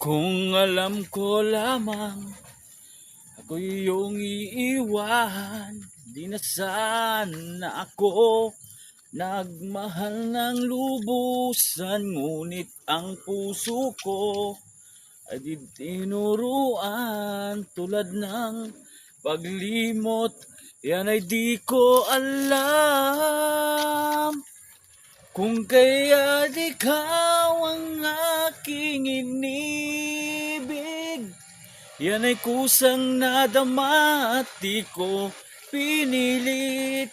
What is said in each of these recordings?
Kung alam ko lamang ako iyong iiwan, di na sana ako nagmahal ng lubusan. Ngunit ang puso ko ay di tinuruan, tulad ng paglimot, yan ay di ko alam. Kung kaya't ikaw ang aking inibig, yan ay kusang nadama at di ko pinilit.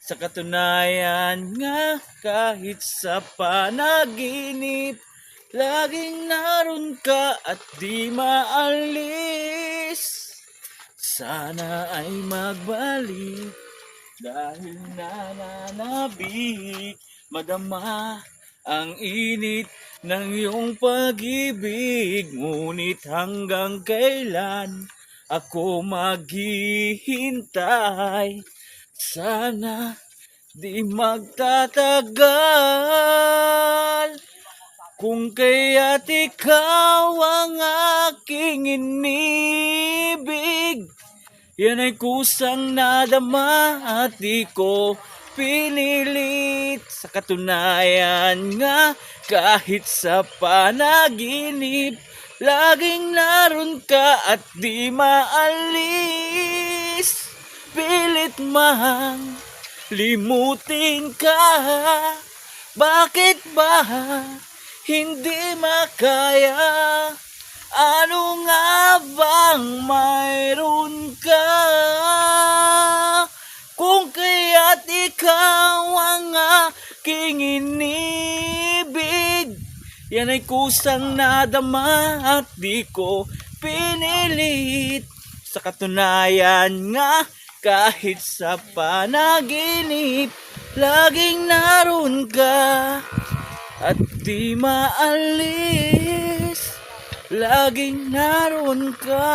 Sa katunayan nga, kahit sa panaginip, laging naroon ka at di maalis. Sana ay magbalik dahil nananabik, madama ang init ng iyong pag-ibig. Ngunit hanggang kailan ako maghihintay? Sana di magtatagal. Kung kaya't ikaw ang aking inibig, yan ay kusang nadama at di ko pinilit. Sa katunayan nga, kahit sa panaginip, laging naroon ka at di maalis. Pilit mang limutin ka, bakit ba hindi makaya? Ano nga bang mayroon ka? Kung kaya't ikaw ang aking inibig, yan ay kusang nadama at di ko pinilit. Sa katunayan nga, kahit sa panaginip, laging naroon ka at di maalis. Laging naroon ka.